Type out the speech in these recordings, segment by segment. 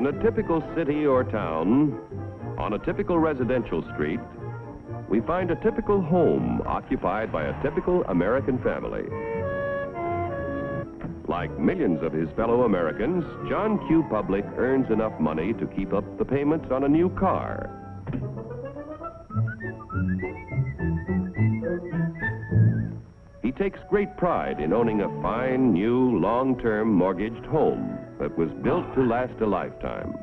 In a typical city or town, on a typical residential street, we find a typical home occupied by a typical American family. Like millions of his fellow Americans, John Q. Public earns enough money to keep up the payments on a new car. He takes great pride in owning a fine, new, long-term mortgaged home that was built to last a lifetime.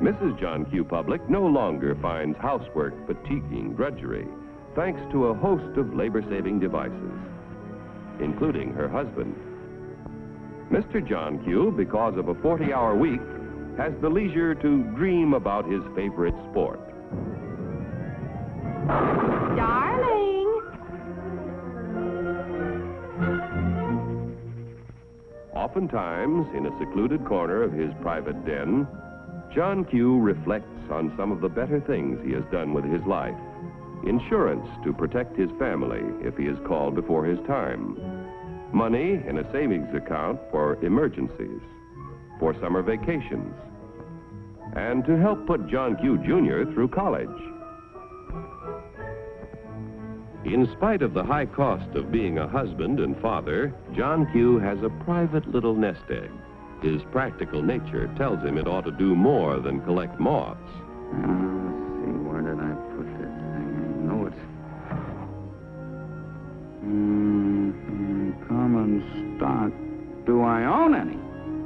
Mrs. John Q. Public no longer finds housework fatiguing drudgery, thanks to a host of labor-saving devices, including her husband. Mr. John Q., because of a 40-hour week, has the leisure to dream about his favorite sport. Darling! Oftentimes, in a secluded corner of his private den, John Q. reflects on some of the better things he has done with his life. Insurance to protect his family if he is called before his time. Money in a savings account for emergencies, for summer vacations, and to help put John Q. Jr. through college. In spite of the high cost of being a husband and father, John Q. has a private little nest egg. His practical nature tells him it ought to do more than collect moths. Let's see, where did I put this thing? I know it's... common stock. Do I own any?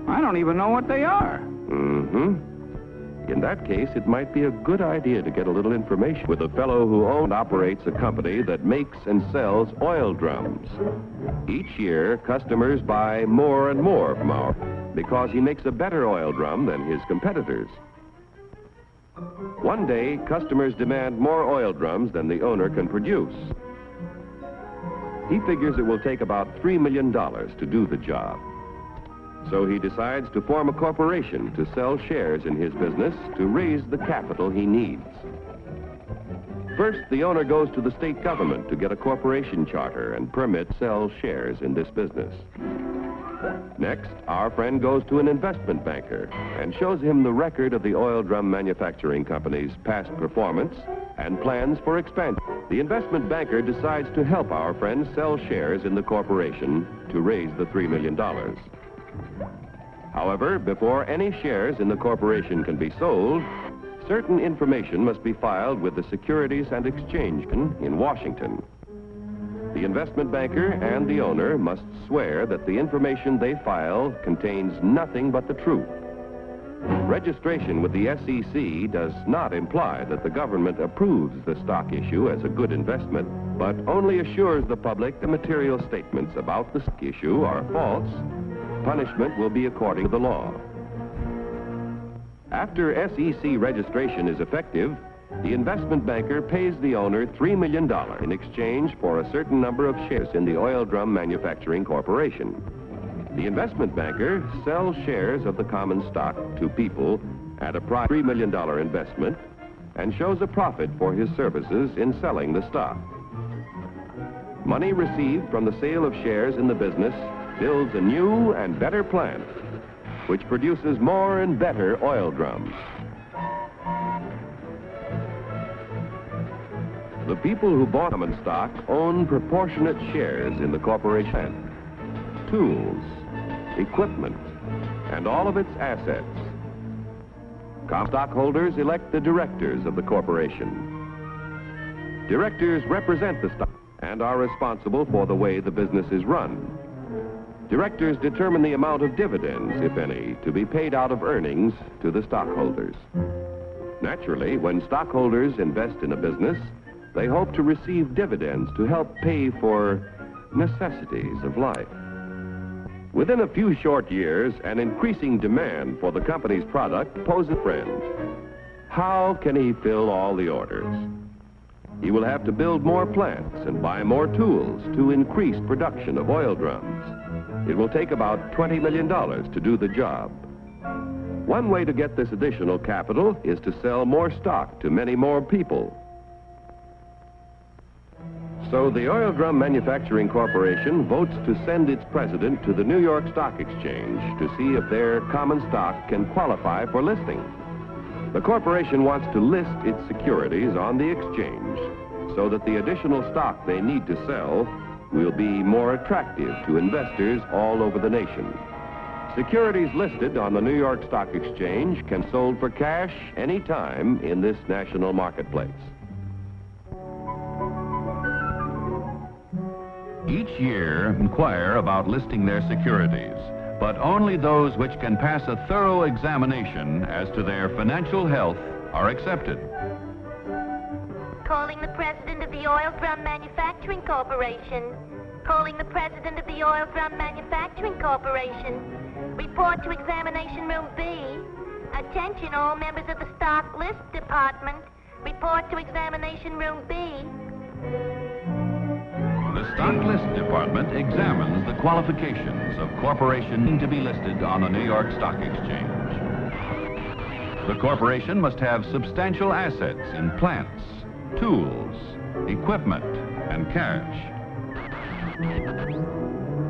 I don't even know what they are. In that case, it might be a good idea to get a little information with a fellow who owns and operates a company that makes and sells oil drums. Each year, customers buy more and more from our... because he makes a better oil drum than his competitors. One day, customers demand more oil drums than the owner can produce. He figures it will take about $3 million to do the job. So he decides to form a corporation to sell shares in his business to raise the capital he needs. First, the owner goes to the state government to get a corporation charter and permit to sell shares in this business. Next, our friend goes to an investment banker and shows him the record of the oil drum manufacturing company's past performance and plans for expansion. The investment banker decides to help our friend sell shares in the corporation to raise the $3 million. However, before any shares in the corporation can be sold, certain information must be filed with the Securities and Exchange Commission in Washington. The investment banker and the owner must swear that the information they file contains nothing but the truth. Registration with the SEC does not imply that the government approves the stock issue as a good investment, but only assures the public the material statements about the stock issue are false. Punishment will be according to the law. After SEC registration is effective, the investment banker pays the owner $3 million in exchange for a certain number of shares in the Oil Drum Manufacturing Corporation. The investment banker sells shares of the common stock to people at a price of $3 million investment and shows a profit for his services in selling the stock. Money received from the sale of shares in the business builds a new and better plant, which produces more and better oil drums. The people who bought common stock own proportionate shares in the corporation, tools, equipment, and all of its assets. Common stockholders elect the directors of the corporation. Directors represent the stock and are responsible for the way the business is run. Directors determine the amount of dividends, if any, to be paid out of earnings to the stockholders. Naturally, when stockholders invest in a business, they hope to receive dividends to help pay for necessities of life. Within a few short years, an increasing demand for the company's product poses a friend. How can he fill all the orders? He will have to build more plants and buy more tools to increase production of oil drums. It will take about $20 million to do the job. One way to get this additional capital is to sell more stock to many more people. So the Oil Drum Manufacturing Corporation votes to send its president to the New York Stock Exchange to see if their common stock can qualify for listing. The corporation wants to list its securities on the exchange so that the additional stock they need to sell will be more attractive to investors all over the nation. Securities listed on the New York Stock Exchange can be sold for cash any time in this national marketplace. Each year, inquire about listing their securities, but only those which can pass a thorough examination as to their financial health are accepted. Calling the president of the Oil Drum Manufacturing Corporation. Calling the president of the Oil Drum Manufacturing Corporation. Report to examination room B. Attention all members of the stock list department. Report to examination room B. The Stock List Department examines the qualifications of corporations to be listed on the New York Stock Exchange. The corporation must have substantial assets in plants, tools, equipment, and cash.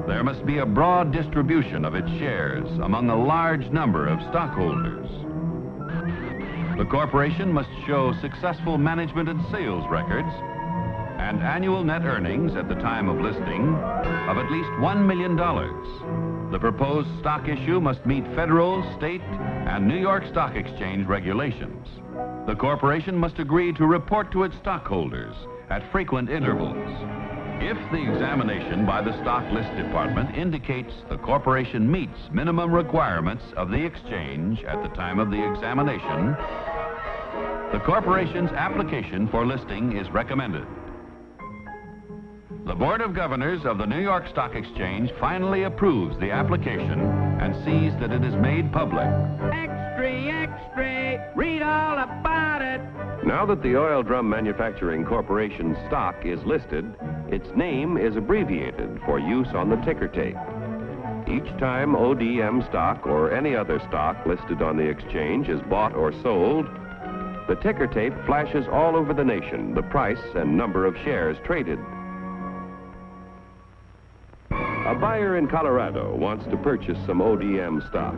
There must be a broad distribution of its shares among a large number of stockholders. The corporation must show successful management and sales records and annual net earnings at the time of listing of at least $1 million. The proposed stock issue must meet federal, state, and New York Stock Exchange regulations. The corporation must agree to report to its stockholders at frequent intervals. If the examination by the Stock List Department indicates the corporation meets minimum requirements of the exchange at the time of the examination, the corporation's application for listing is recommended. The Board of Governors of the New York Stock Exchange finally approves the application and sees that it is made public. Extra, extra, read all about it. Now that the Oil Drum Manufacturing Corporation stock is listed, its name is abbreviated for use on the ticker tape. Each time ODM stock or any other stock listed on the exchange is bought or sold, the ticker tape flashes all over the nation the price and number of shares traded. A buyer in Colorado wants to purchase some ODM stock.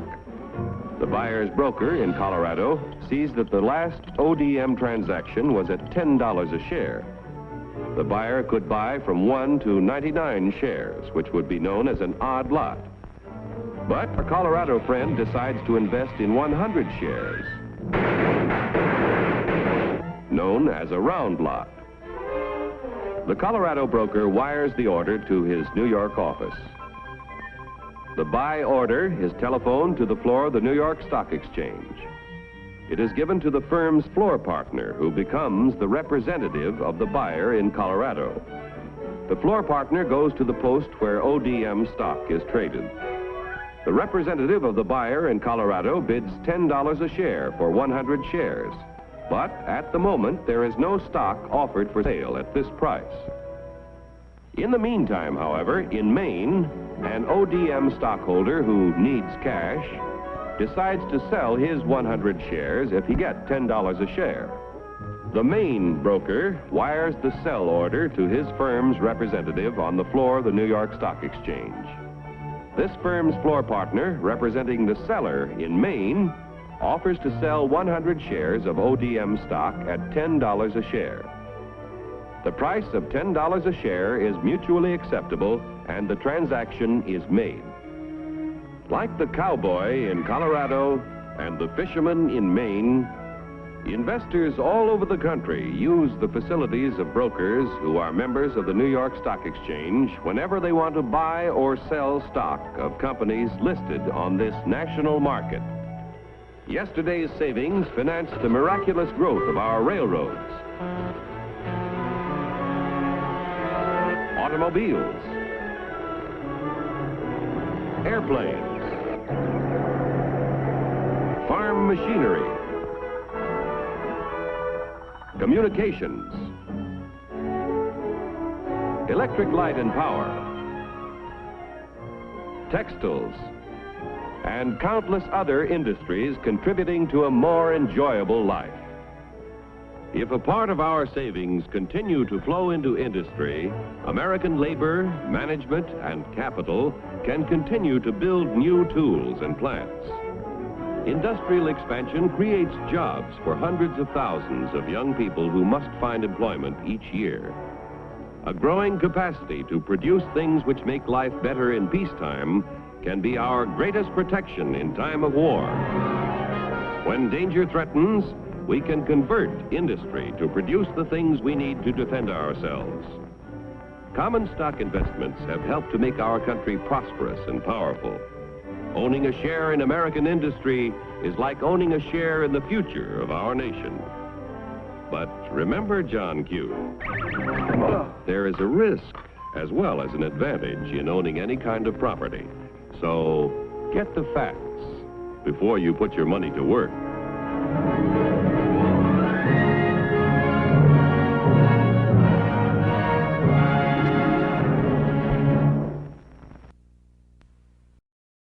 The buyer's broker in Colorado sees that the last ODM transaction was at $10 a share. The buyer could buy from 1 to 99 shares, which would be known as an odd lot. But a Colorado friend decides to invest in 100 shares, known as a round lot. The Colorado broker wires the order to his New York office. The buy order is telephoned to the floor of the New York Stock Exchange. It is given to the firm's floor partner, who becomes the representative of the buyer in Colorado. The floor partner goes to the post where ODM stock is traded. The representative of the buyer in Colorado bids $10 a share for 100 shares. But at the moment, there is no stock offered for sale at this price. In the meantime, however, in Maine, an ODM stockholder who needs cash decides to sell his 100 shares if he gets $10 a share. The Maine broker wires the sell order to his firm's representative on the floor of the New York Stock Exchange. This firm's floor partner, representing the seller in Maine, offers to sell 100 shares of ODM stock at $10 a share. The price of $10 a share is mutually acceptable and the transaction is made. Like the cowboy in Colorado and the fisherman in Maine, investors all over the country use the facilities of brokers who are members of the New York Stock Exchange whenever they want to buy or sell stock of companies listed on this national market. Yesterday's savings financed the miraculous growth of our railroads, automobiles, airplanes, farm machinery, communications, electric light and power, textiles, and countless other industries contributing to a more enjoyable life. If a part of our savings continue to flow into industry, American labor, management, and capital can continue to build new tools and plants. Industrial expansion creates jobs for hundreds of thousands of young people who must find employment each year. A growing capacity to produce things which make life better in peacetime can be our greatest protection in time of war. When danger threatens, we can convert industry to produce the things we need to defend ourselves. Common stock investments have helped to make our country prosperous and powerful. Owning a share in American industry is like owning a share in the future of our nation. But remember, John Q, there is a risk as well as an advantage in owning any kind of property. So get the facts before you put your money to work.